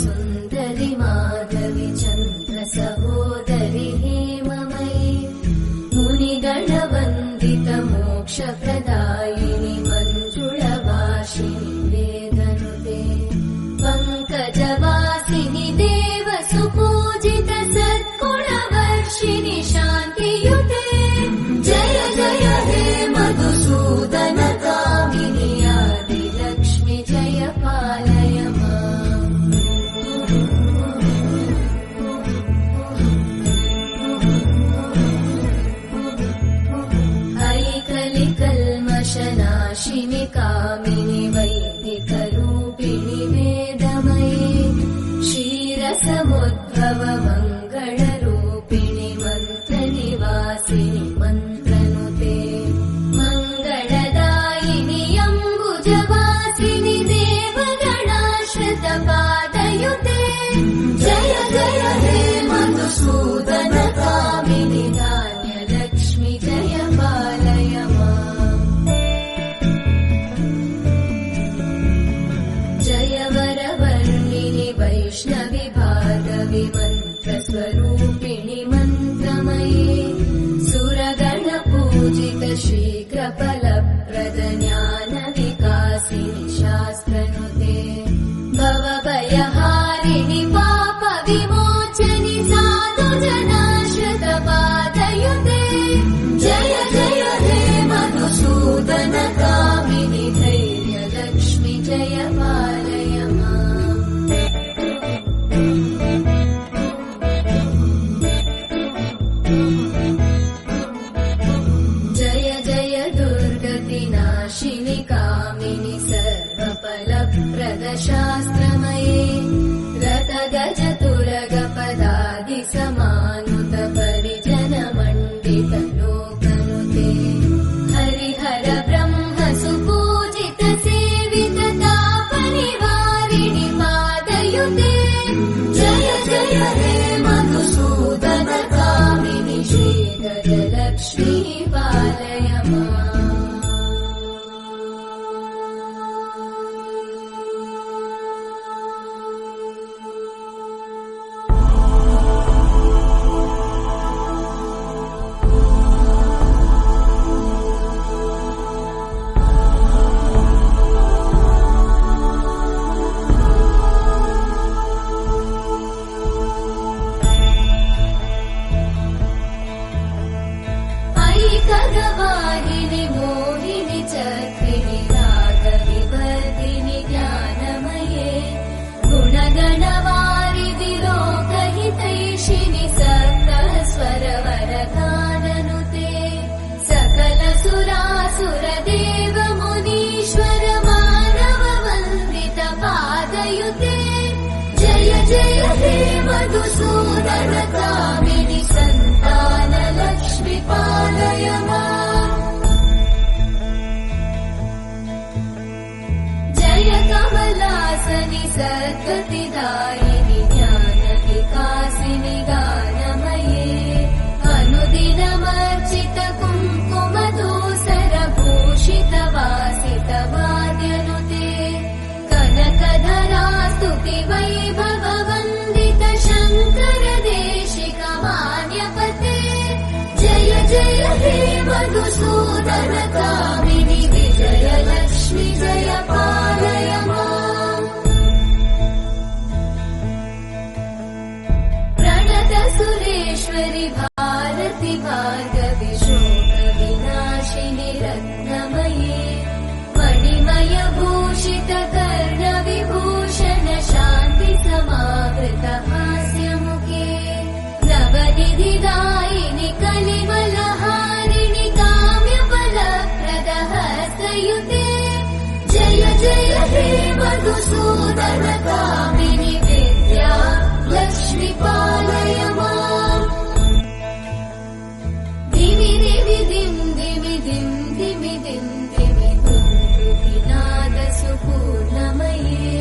सुन्दरि माधवि चन्द्र सहोदरि हेममयि मुनिगणवन्दित मोक्षप्रदायिनि मञ्जुळवासिनि वेदनुते पङ्कजवासिनि देव सुपूजित सद्गुणवर्षिणि शान्तियुते जय जय हे मधुसूदन कामिनि आदिलक्ष्मि जय पालय माम् ऐकलिकल्मषनाशिनि कामिनि वैदिकरूपिणि वेदमये क्षीरसमुद्भव मङ्गलरूपिणि मन्त्रनिवासिनि मन्त्रनुते मङ्गलदायिनि अम्बुजवासिनि देवगणाश्रितपादयुते जय जय हे मधुसूदन कामिनि धान्यलक्ष्मि जय पालय माम् जय वरवर्णिनि वैष्णवि भार्गवि मन्त्रस्वरूपिणि मन्त्रमये सुरगणपूजित शीघ्रफलप्रद ज्ञानविकासिनि शास्त्रनुते भवभयहारिणि पापविमोचनि साधुजनाश्रितपादयुते जय जय हे मधुसूदन कामिनि धैर्यलक्ष्मि जय पालय माम् जय जय दुर्गतिनाशिनि कामिनि सर्वफलप्रद शास्त्रमये रतगजतुरगपदादिसमानुत परिजनमण्डित लोकनुते हरिहर ब्रह्म सुपूजित सेवित तापनिवारिणि पादयुते जय जय हे मधुसूदन कामिनि श्रीगजलक्ष्मी पालय माम् ऐकगवाहिनि मोहिनि चक्रिणि रागविवर्धिनि ज्ञानमये गुणगणवारिधि लोकहितैषिणि सप्तस्वरवरगाननुते सकलसुरासुरदेव मुनीश्वर मानववन्दित पादयुते जय जय हे मधुसूदन कामिनि सन्तानलक्ष्मि पालय माम् जय कमलासनि सद्गतिदायिनि ज्ञानविकासिनि गानमये अनुदिनमर्चित कुङ्कुमधूसरभूषित वासित वाद्यनुते कनकधरा स्तुति वैभववन्दित शङ्कर देशिक मान्यपते जय जय हे मधुसूदन कामिनि विजयलक्ष्मि जय पालय माम् प्रणत सुरेश्वरि भारति भार्गवि शोकविनाशिनि रत्नमये मणिमय भूषित कर्णविभूषण शान्ति समावृत हास्यमुखे नवनिधिदायिनि कलिवलहारिणि काम्यफलप्रद हस्तयुते जय जय हे मधुसूदन कामिनि विद्या लक्ष्मि पालय माम् दिवि दिवि दिं दिवि दिं दिवि दिं दिवि दुन्दुभिनाद सुपूर्णमये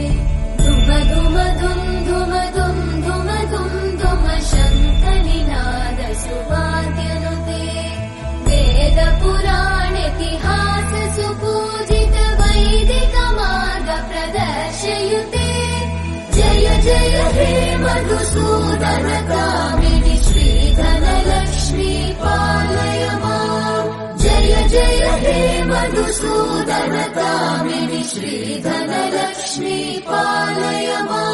धुम धुम धुम धुम धुम धुम धुम धुम शङ्खनिनाद सुवाद्यनुते वेद पुराणेतिहास सुपूजित वैदिक मार्ग प्रदर्शयुते जय जय मधुसूदन कामिनि श्रीधनलक्ष्मी पालय माम्। जय जय हे मधुसूदन कामिनि श्रीधनलक्ष्मी पालय माम्।